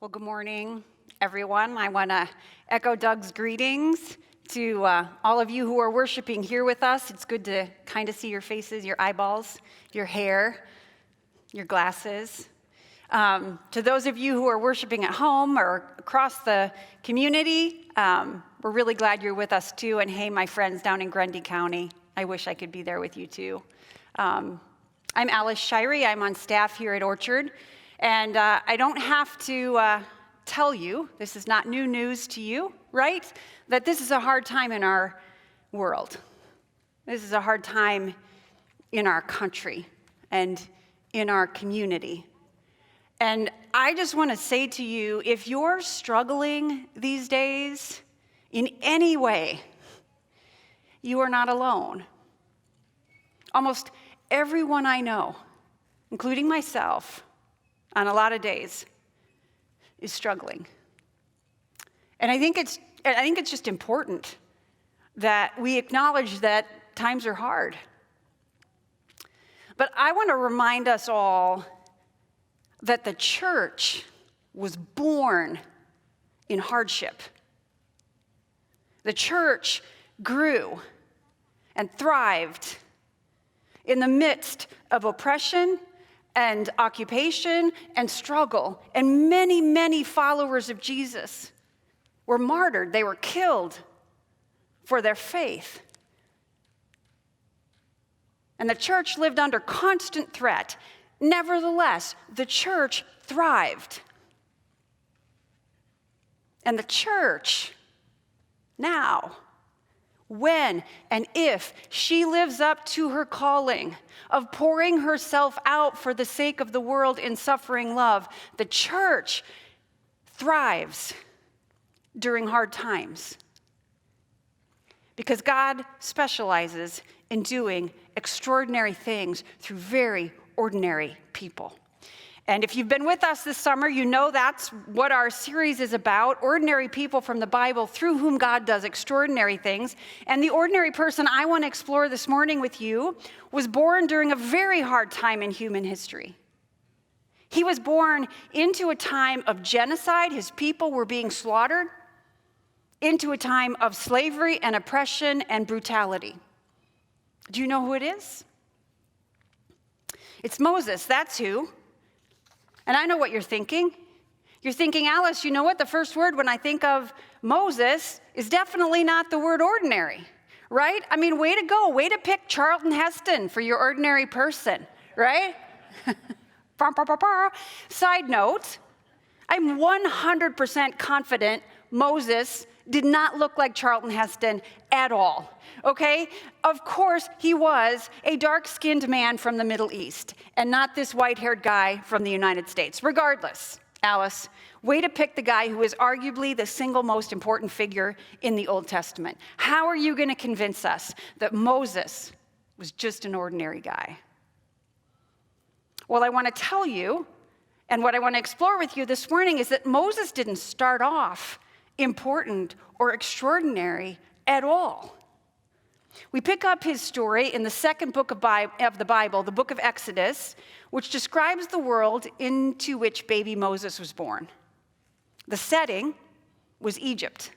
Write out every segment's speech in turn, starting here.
Well, good morning, everyone. I want to echo Doug's greetings to all of you who are worshiping here with us. It's good to kind of see your faces, your eyeballs, your hair, your glasses. To those of you who are worshiping at home or across the community, we're really glad you're with us too. And hey, my friends down in Grundy County, I wish I could be there with you too. I'm Alice Shirey. I'm on staff here at Orchard. And I don't have to tell you, this is not new news to you, right? That this is a hard time in our world. This is a hard time in our country and in our community. And I just want to say to you, if you're struggling these days in any way, you are not alone. Almost everyone I know, including myself, on a lot of days, is struggling. And I think it's just important that we acknowledge that times are hard. But I want to remind us all that the church was born in hardship. The church grew and thrived in the midst of oppression and occupation and struggle. And many, many followers of Jesus were martyred. They were killed for their faith. And the church lived under constant threat. Nevertheless, the church thrived. And the church now, when and if she lives up to her calling of pouring herself out for the sake of the world in suffering love, the church thrives during hard times. Because God specializes in doing extraordinary things through very ordinary people. And if you've been with us this summer, you know that's what our series is about, ordinary people from the Bible through whom God does extraordinary things. And the ordinary person I want to explore this morning with you was born during a very hard time in human history. He was born into a time of genocide. His people were being slaughtered, into a time of slavery and oppression and brutality. Do you know who it is? It's Moses, that's who. And I know what you're thinking. You're thinking, Alice, you know what? The first word when I think of Moses is definitely not the word ordinary, right? I mean, way to go. Way to pick Charlton Heston for your ordinary person, right? Side note, I'm 100% confident Moses did not look like Charlton Heston at all, okay? Of course, he was a dark-skinned man from the Middle East and not this white-haired guy from the United States. Regardless, Alice, way to pick the guy who is arguably the single most important figure in the Old Testament. How are you going to convince us that Moses was just an ordinary guy? Well, I want to tell you, and what I want to explore with you this morning is that Moses didn't start off important or extraordinary at all. We pick up his story in the second book of the Bible, the book of Exodus, which describes the world into which baby Moses was born. The setting was Egypt,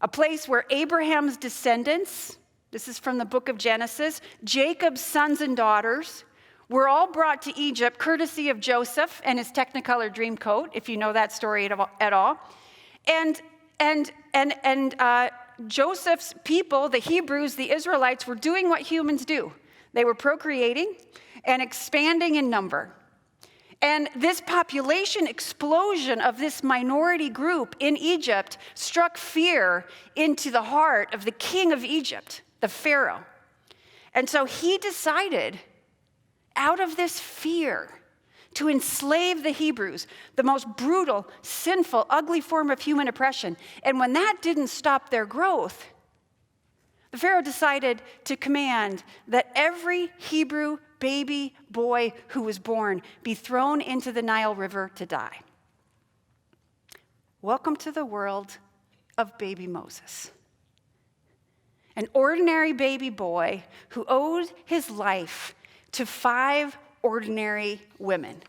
a place where Abraham's descendants, this is from the book of Genesis, Jacob's sons and daughters, were all brought to Egypt courtesy of Joseph and his Technicolor dream coat, if you know that story at all. And Joseph's people, the Hebrews, the Israelites, were doing what humans do. They were procreating and expanding in number. And this population explosion of this minority group in Egypt struck fear into the heart of the king of Egypt, the Pharaoh. And so he decided, out of this fear, to enslave the Hebrews, the most brutal, sinful, ugly form of human oppression. And when that didn't stop their growth, the Pharaoh decided to command that every Hebrew baby boy who was born be thrown into the Nile River to die. Welcome to the world of baby Moses. An ordinary baby boy who owed his life to 5 ordinary women.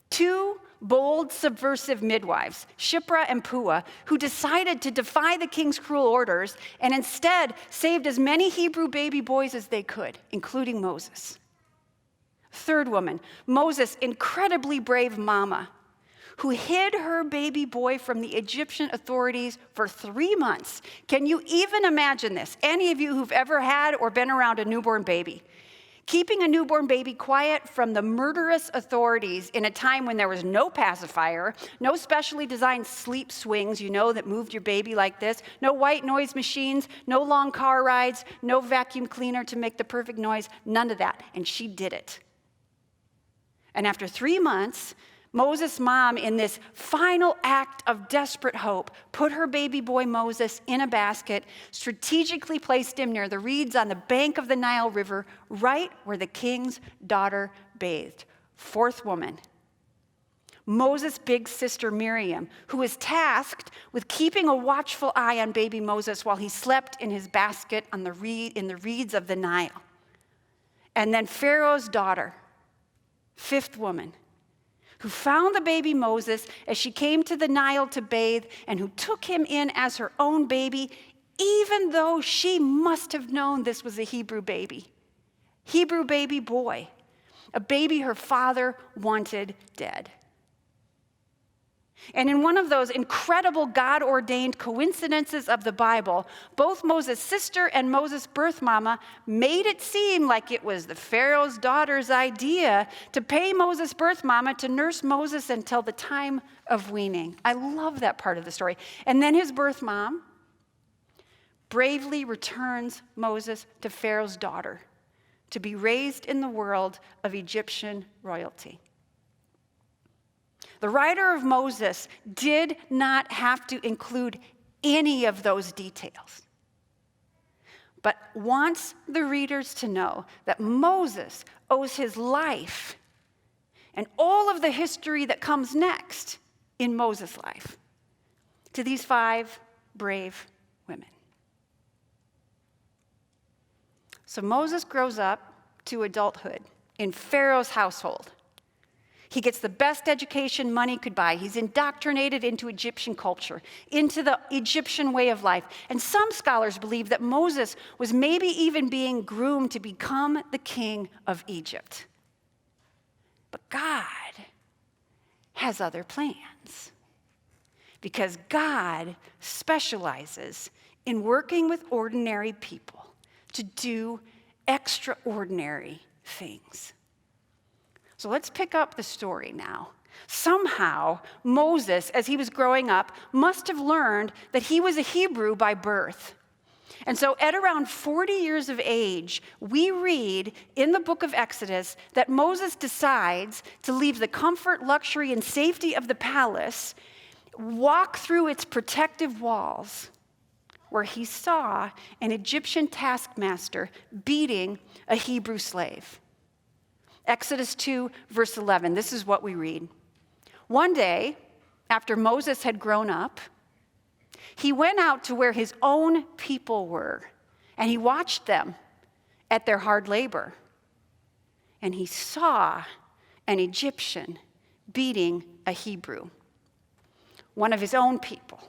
2 bold, subversive midwives, Shipra and Puah, who decided to defy the king's cruel orders and instead saved as many Hebrew baby boys as they could, including Moses. Third woman, Moses' incredibly brave mama, who hid her baby boy from the Egyptian authorities for 3 months. Can you even imagine this? Any of you who've ever had or been around a newborn baby. Keeping a newborn baby quiet from the murderous authorities in a time when there was no pacifier, no specially designed sleep swings, that moved your baby like this, no white noise machines, no long car rides, no vacuum cleaner to make the perfect noise, none of that. And she did it. And after 3 months, Moses' mom, in this final act of desperate hope, put her baby boy Moses in a basket, strategically placed him near the reeds on the bank of the Nile River, right where the king's daughter bathed. Fourth woman, Moses' big sister Miriam, who was tasked with keeping a watchful eye on baby Moses while he slept in his basket in the reeds of the Nile. And then Pharaoh's daughter, fifth woman, who found the baby Moses as she came to the Nile to bathe and who took him in as her own baby, even though she must have known this was a Hebrew baby boy, a baby her father wanted dead. And in one of those incredible God-ordained coincidences of the Bible, both Moses' sister and Moses' birth mama made it seem like it was the Pharaoh's daughter's idea to pay Moses' birth mama to nurse Moses until the time of weaning. I love that part of the story. And then his birth mom bravely returns Moses to Pharaoh's daughter to be raised in the world of Egyptian royalty. The writer of Moses did not have to include any of those details, but wants the readers to know that Moses owes his life and all of the history that comes next in Moses' life to these 5 brave women. So Moses grows up to adulthood in Pharaoh's household. He gets the best education money could buy. He's indoctrinated into Egyptian culture, into the Egyptian way of life. And some scholars believe that Moses was maybe even being groomed to become the king of Egypt. But God has other plans, because God specializes in working with ordinary people to do extraordinary things. So let's pick up the story now. Somehow, Moses, as he was growing up, must have learned that he was a Hebrew by birth. And so at around 40 years of age, we read in the book of Exodus that Moses decides to leave the comfort, luxury, and safety of the palace, walk through its protective walls, where he saw an Egyptian taskmaster beating a Hebrew slave. Exodus 2, verse 11, this is what we read. One day, after Moses had grown up, he went out to where his own people were, and he watched them at their hard labor. And he saw an Egyptian beating a Hebrew, one of his own people.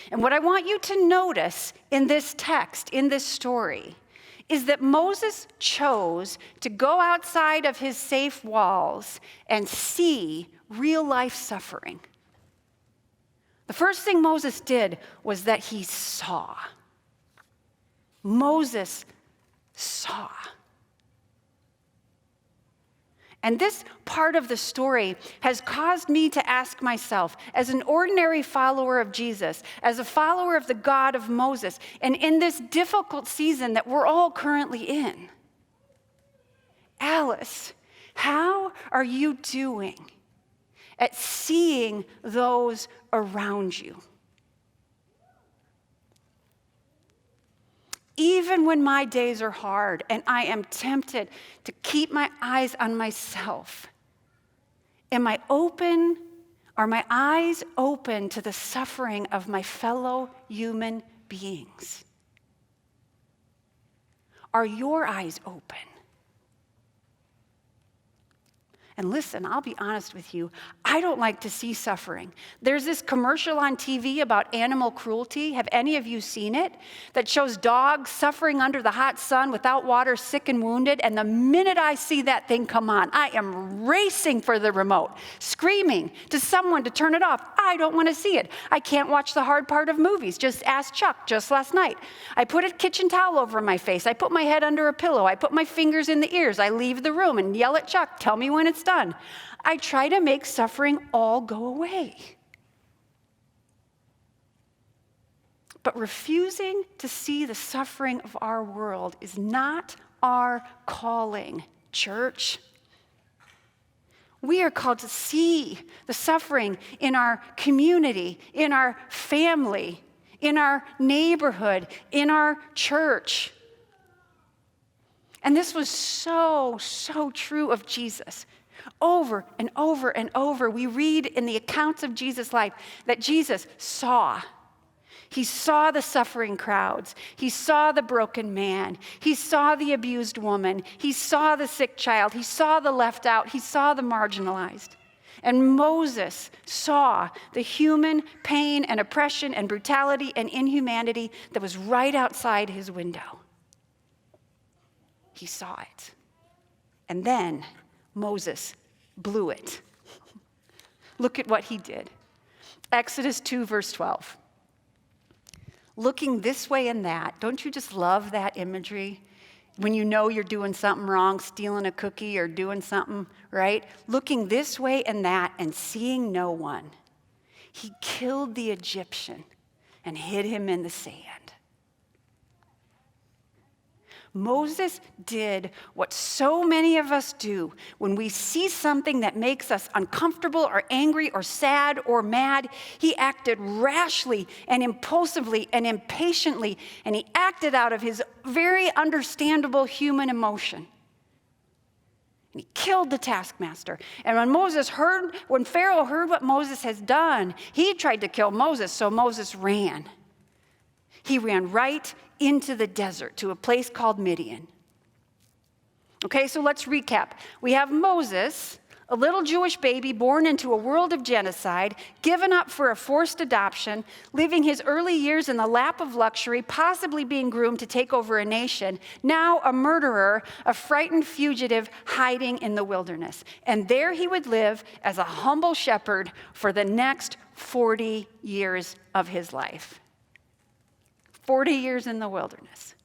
And what I want you to notice in this text, in this story, is that Moses chose to go outside of his safe walls and see real life suffering. The first thing Moses did was that he saw. Moses saw. And this part of the story has caused me to ask myself, as an ordinary follower of Jesus, as a follower of the God of Moses, and in this difficult season that we're all currently in, Alice, how are you doing at seeing those around you? Even when my days are hard and I am tempted to keep my eyes on myself, are my eyes open to the suffering of my fellow human beings? Are your eyes open? And listen, I'll be honest with you, I don't like to see suffering. There's this commercial on TV about animal cruelty. Have any of you seen it? That shows dogs suffering under the hot sun without water, sick and wounded. And the minute I see that thing come on, I am racing for the remote, screaming to someone to turn it off. I don't want to see it. I can't watch the hard part of movies. Just ask Chuck just last night. I put a kitchen towel over my face. I put my head under a pillow. I put my fingers in the ears. I leave the room and yell at Chuck, tell me when it's done. I try to make suffering all go away. But refusing to see the suffering of our world is not our calling, church. We are called to see the suffering in our community, in our family, in our neighborhood, in our church. And this was so true of Jesus. Over and over and over, we read in the accounts of Jesus' life that Jesus saw. He saw the suffering crowds. He saw the broken man. He saw the abused woman. He saw the sick child. He saw the left out. He saw the marginalized. And Moses saw the human pain and oppression and brutality and inhumanity that was right outside his window. He saw it. And then Moses blew it. Look at what he did. Exodus 2, verse 12. Looking this way and that, don't you just love that imagery? When you know you're doing something wrong, stealing a cookie or doing something, right? Looking this way and that and seeing no one. He killed the Egyptian and hid him in the sand. Moses did what so many of us do when we see something that makes us uncomfortable or angry or sad or mad. He acted rashly and impulsively and impatiently, and he acted out of his very understandable human emotion. And he killed the taskmaster. And when Pharaoh heard what Moses has done, he tried to kill Moses, so Moses ran. He ran right into the desert to a place called Midian. Okay, so let's recap. We have Moses, a little Jewish baby born into a world of genocide, given up for a forced adoption, living his early years in the lap of luxury, possibly being groomed to take over a nation, now a murderer, a frightened fugitive hiding in the wilderness. And there he would live as a humble shepherd for the next 40 years of his life. 40 years in the wilderness.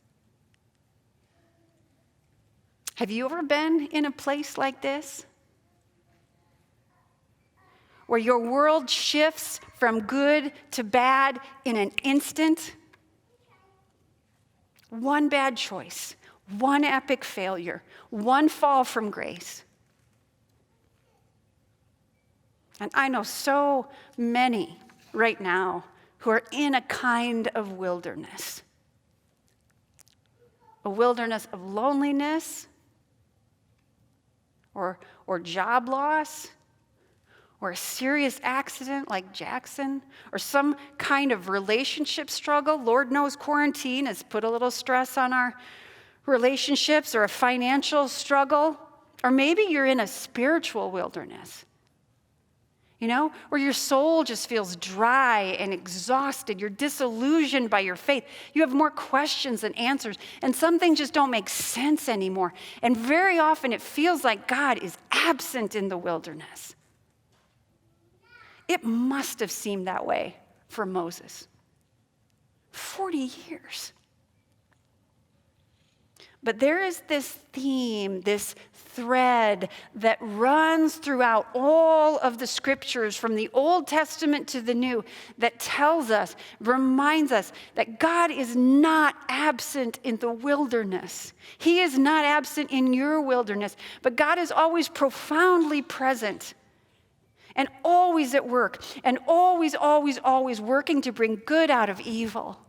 Have you ever been in a place like this? Where your world shifts from good to bad in an instant? One bad choice, one epic failure, one fall from grace. And I know so many right now who are in a kind of wilderness. A wilderness of loneliness, or job loss, or a serious accident like Jackson, or some kind of relationship struggle. Lord knows quarantine has put a little stress on our relationships, or a financial struggle. Or maybe you're in a spiritual wilderness. Where your soul just feels dry and exhausted. You're disillusioned by your faith. You have more questions than answers, and some things just don't make sense anymore. And very often it feels like God is absent in the wilderness. It must have seemed that way for Moses. 40 years. But there is this theme, this thread that runs throughout all of the scriptures from the Old Testament to the New that tells us, reminds us that God is not absent in the wilderness. He is not absent in your wilderness, but God is always profoundly present and always at work and always working to bring good out of evil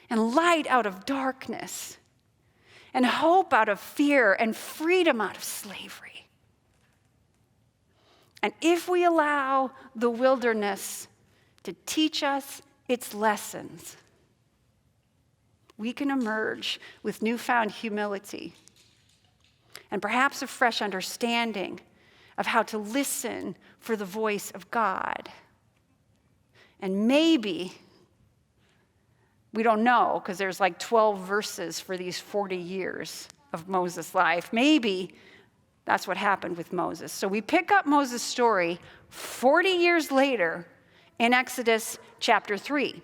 and light out of darkness, and hope out of fear, and freedom out of slavery. And if we allow the wilderness to teach us its lessons, we can emerge with newfound humility and perhaps a fresh understanding of how to listen for the voice of God. And maybe, we don't know, because there's like 12 verses for these 40 years of Moses' life. Maybe that's what happened with Moses. So we pick up Moses' story 40 years later in Exodus chapter 3.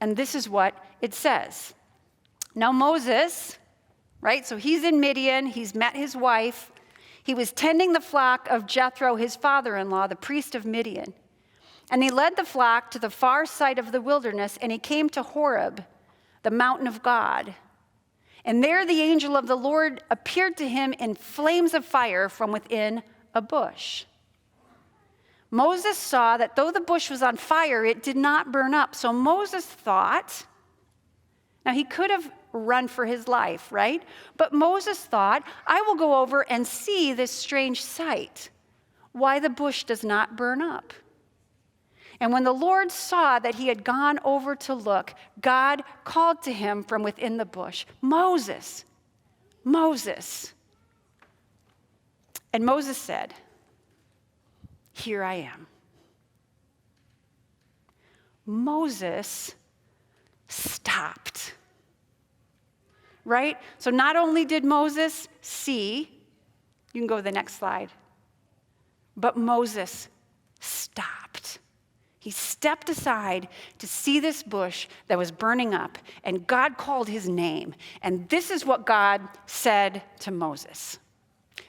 And this is what it says. Now Moses, right, so he's in Midian, he's met his wife. He was tending the flock of Jethro, his father-in-law, the priest of Midian. And he led the flock to the far side of the wilderness, and he came to Horeb, the mountain of God. And there the angel of the Lord appeared to him in flames of fire from within a bush. Moses saw that though the bush was on fire, it did not burn up. So Moses thought, now he could have run for his life, right? But Moses thought, I will go over and see this strange sight, why the bush does not burn up. And when the Lord saw that he had gone over to look, God called to him from within the bush, Moses, Moses. And Moses said, here I am. Moses stopped. Right? So not only did Moses see, you can go to the next slide, but Moses stopped. He stepped aside to see this bush that was burning up, and God called his name. And this is what God said to Moses.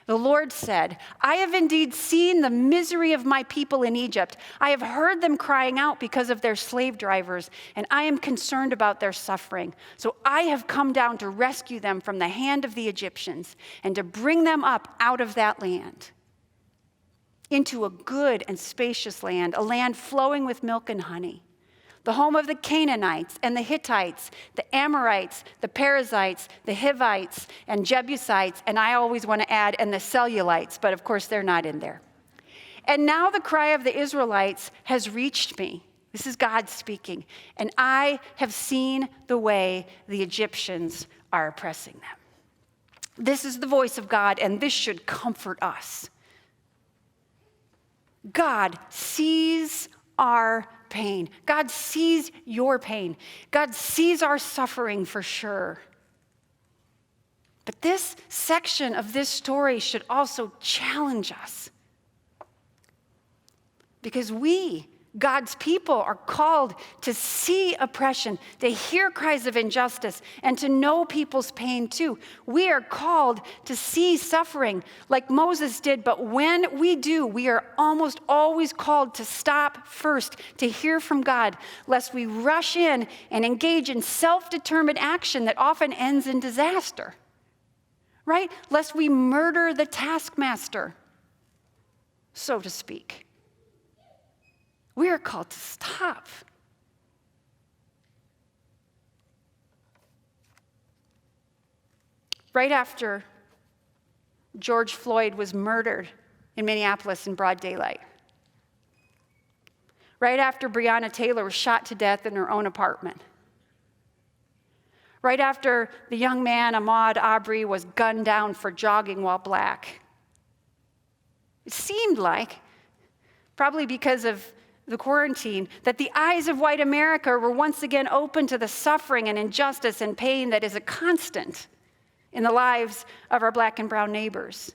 The Lord said, I have indeed seen the misery of my people in Egypt. I have heard them crying out because of their slave drivers, and I am concerned about their suffering. So I have come down to rescue them from the hand of the Egyptians and to bring them up out of that land into a good and spacious land, a land flowing with milk and honey, the home of the Canaanites and the Hittites, the Amorites, the Perizzites, the Hivites, and Jebusites, and I always want to add, and the Cellulites, but of course they're not in there. And now the cry of the Israelites has reached me. This is God speaking. And I have seen the way the Egyptians are oppressing them. This is the voice of God, and this should comfort us. God sees our pain. God sees your pain. God sees our suffering for sure. But this section of this story should also challenge us. Because we, God's people, are called to see oppression, to hear cries of injustice, and to know people's pain too. We are called to see suffering like Moses did, but when we do, we are almost always called to stop first, to hear from God, lest we rush in and engage in self-determined action that often ends in disaster, right? Lest we murder the taskmaster, so to speak. We are called to stop. Right after George Floyd was murdered in Minneapolis in broad daylight, right after Breonna Taylor was shot to death in her own apartment, right after the young man Ahmaud Arbery was gunned down for jogging while black, it seemed like, probably because of the quarantine, that the eyes of white America were once again open to the suffering and injustice and pain that is a constant in the lives of our black and brown neighbors.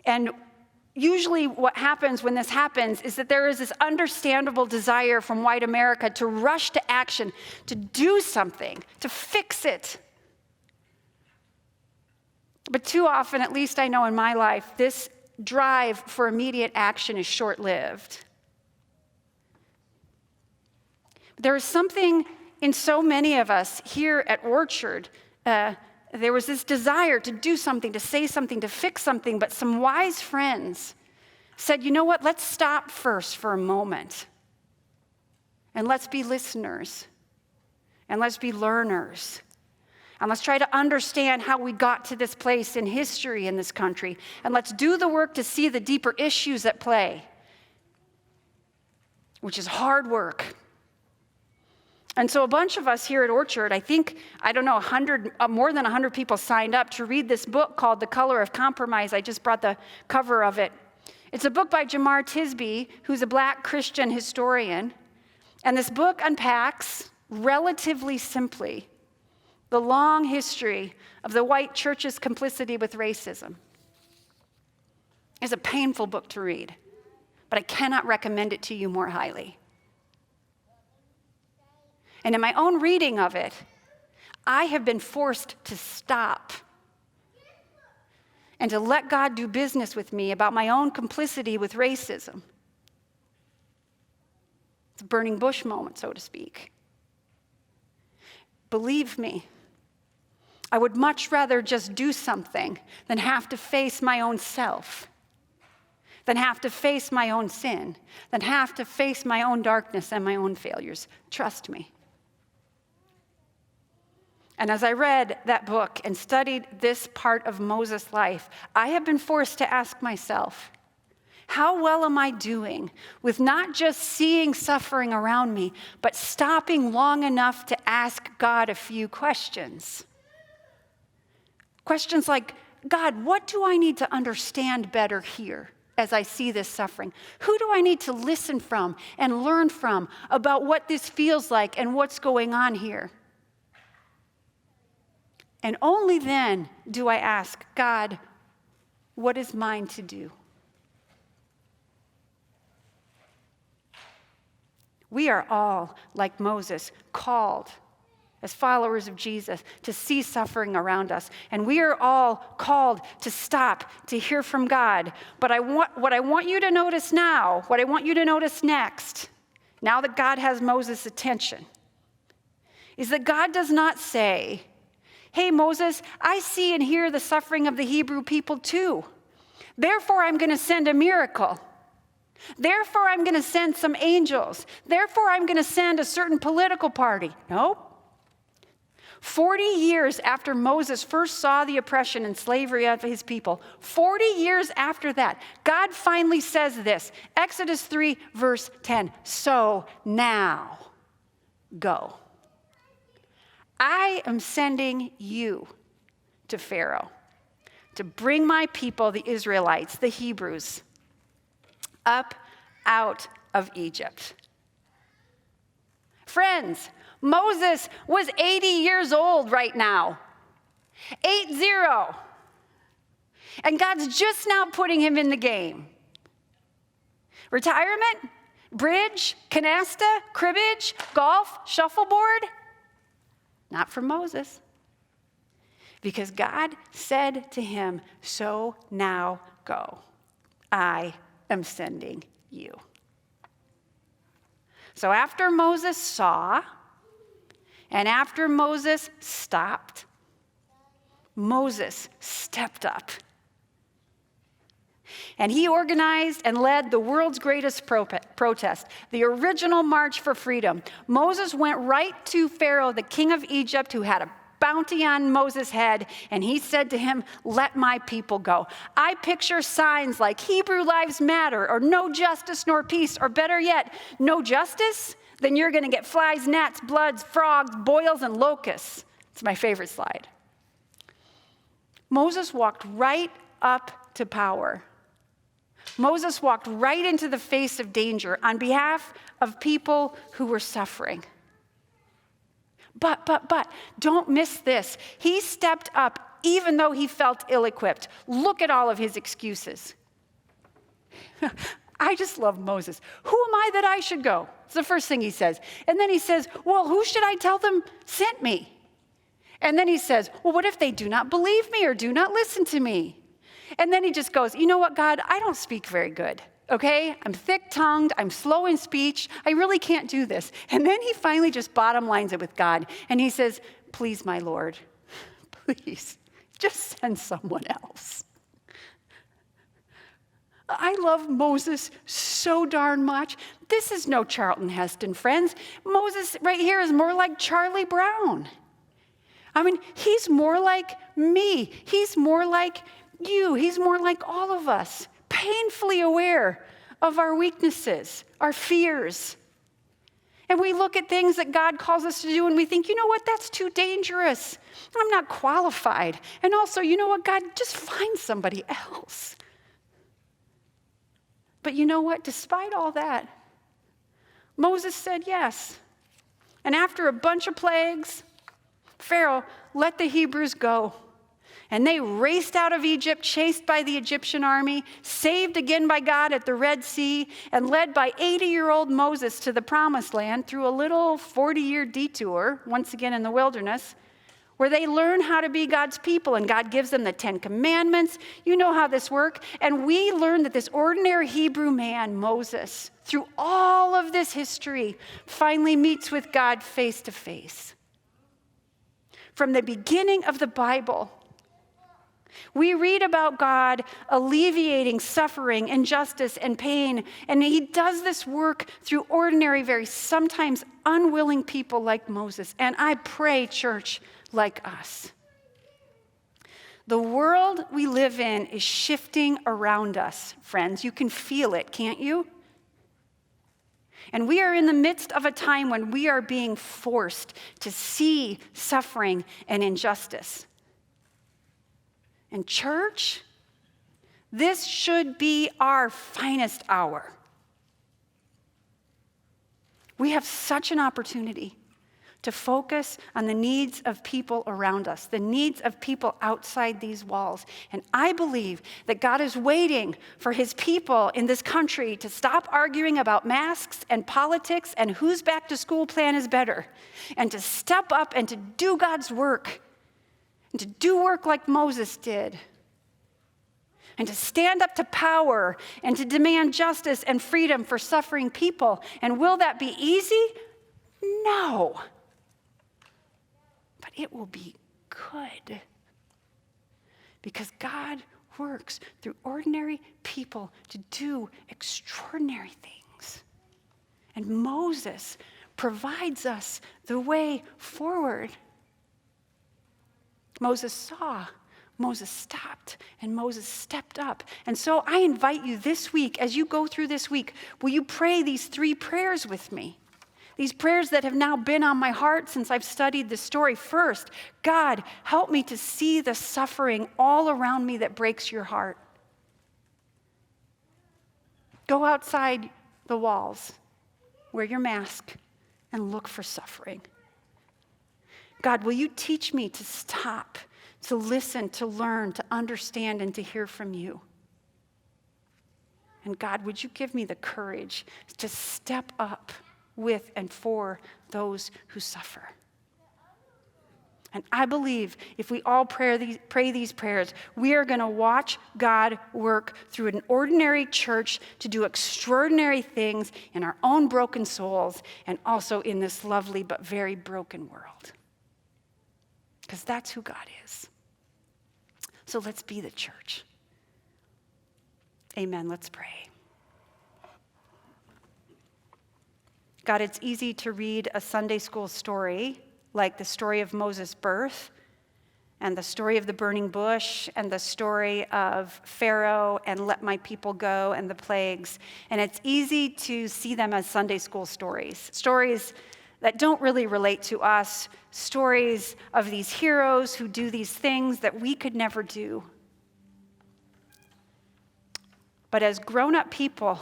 And usually what happens when this happens is that there is this understandable desire from white America to rush to action, to do something, to fix it. But too often, at least I know in my life, this drive for immediate action is short-lived. There is something in so many of us here at Orchard. There was this desire to do something, to say something, to fix something, but some wise friends said, you know what, let's stop first for a moment. And let's be listeners. And let's be learners. And let's try to understand how we got to this place in history in this country. And let's do the work to see the deeper issues at play, which is hard work. And so a bunch of us here at Orchard, I think, more than 100 people signed up to read this book called The Color of Compromise. I just brought the cover of it. It's a book by Jamar Tisby, who's a Black Christian historian. And this book unpacks, relatively simply, the long history of the white church's complicity with racism. It's a painful book to read, but I cannot recommend it to you more highly. And in my own reading of it, I have been forced to stop and to let God do business with me about my own complicity with racism. It's a burning bush moment, so to speak. Believe me, I would much rather just do something than have to face my own self, than have to face my own sin, than have to face my own darkness and my own failures. Trust me. And as I read that book and studied this part of Moses' life, I have been forced to ask myself, how well am I doing with not just seeing suffering around me, but stopping long enough to ask God a few questions? Questions like, God, what do I need to understand better here as I see this suffering? Who do I need to listen from and learn from about what this feels like and what's going on here? And only then do I ask, God, what is mine to do? We are all, like Moses, called as followers of Jesus to see suffering around us. And we are all called to stop, to hear from God. But what I want you to notice now, what I want you to notice next, now that God has Moses' attention, is that God does not say, hey, Moses, I see and hear the suffering of the Hebrew people too. Therefore, I'm going to send a miracle. Therefore, I'm going to send some angels. Therefore, I'm going to send a certain political party. Nope. 40 years after Moses first saw the oppression and slavery of his people, 40 years after that, God finally says this, Exodus 3, verse 10, so now go. I am sending you to Pharaoh to bring my people, the Israelites, the Hebrews, up out of Egypt. Friends, Moses was 80 years old right now. 80. And God's just now putting him in the game. Retirement, bridge, canasta, cribbage, golf, shuffleboard. Not for Moses. Because God said to him, so now go. I am sending you. So after Moses saw, and after Moses stopped, Moses stepped up. And he organized and led the world's greatest protest, the original March for Freedom. Moses went right to Pharaoh, the king of Egypt, who had a bounty on Moses' head, and he said to him, let my people go. I picture signs like Hebrew lives matter, or no justice nor peace, or better yet, no justice, then you're going to get flies, gnats, bloods, frogs, boils, and locusts. It's my favorite slide. Moses walked right up to power. Moses walked right into the face of danger on behalf of people who were suffering. But, don't miss this. He stepped up even though he felt ill-equipped. Look at all of his excuses. I just love Moses. Who am I that I should go? It's the first thing he says. And then he says, well, who should I tell them sent me? And then he says, well, what if they do not believe me or do not listen to me? And then he just goes, you know what, God, I don't speak very good, okay? I'm thick-tongued, I'm slow in speech, I really can't do this. And then he finally just bottom lines it with God, and he says, please, my Lord, please, just send someone else. I love Moses so darn much. This is no Charlton Heston, friends. Moses right here is more like Charlie Brown. I mean, he's more like me. He's more like you. He's more like all of us, painfully aware of our weaknesses, our fears. And we look at things that God calls us to do and we think, you know what, that's too dangerous. I'm not qualified. And also, you know what, God, just find somebody else. But you know what? Despite all that, Moses said yes. And after a bunch of plagues, Pharaoh let the Hebrews go. And they raced out of Egypt, chased by the Egyptian army, saved again by God at the Red Sea, and led by 80-year-old Moses to the Promised Land through a little 40-year detour, once again in the wilderness, where they learn how to be God's people, and God gives them the 10 Commandments. You know how this works. And we learn that this ordinary Hebrew man, Moses, through all of this history, finally meets with God face to face. From the beginning of the Bible, we read about God alleviating suffering, injustice, and pain, and he does this work through ordinary, very sometimes unwilling people like Moses. And I pray, church, like us. The world we live in is shifting around us, friends. You can feel it, can't you? And we are in the midst of a time when we are being forced to see suffering and injustice. And church, this should be our finest hour. We have such an opportunity to focus on the needs of people around us, the needs of people outside these walls. And I believe that God is waiting for his people in this country to stop arguing about masks and politics and whose back to school plan is better, and to step up and to do God's work, and to do work like Moses did, and to stand up to power and to demand justice and freedom for suffering people. And will that be easy? No. But it will be good, because God works through ordinary people to do extraordinary things. And Moses provides us the way forward. Moses saw, Moses stopped, and Moses stepped up. And so I invite you this week, as you go through this week, will you pray these 3 prayers with me? These prayers that have now been on my heart since I've studied this story. First, God, help me to see the suffering all around me that breaks your heart. Go outside the walls, wear your mask, and look for suffering. God, will you teach me to stop, to listen, to learn, to understand, and to hear from you? And God, would you give me the courage to step up with and for those who suffer? And I believe if we all pray these prayers, we are going to watch God work through an ordinary church to do extraordinary things in our own broken souls and also in this lovely but very broken world. Because that's who God is. So let's be the church. Amen. Let's pray. God, it's easy to read a Sunday school story like the story of Moses' birth and the story of the burning bush and the story of Pharaoh and let my people go and the plagues. And it's easy to see them as Sunday school stories, stories that don't really relate to us, stories of these heroes who do these things that we could never do. But as grown-up people,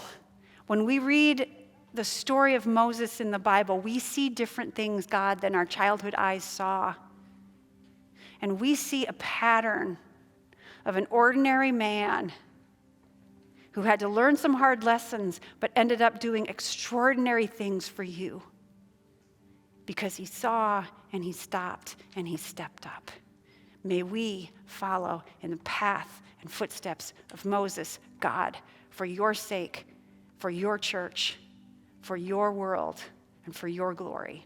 when we read the story of Moses in the Bible, we see different things, God, than our childhood eyes saw. And we see a pattern of an ordinary man who had to learn some hard lessons, but ended up doing extraordinary things for you because he saw and he stopped and he stepped up. May we follow in the path and footsteps of Moses, God, for your sake, for your church, for your world, and for your glory.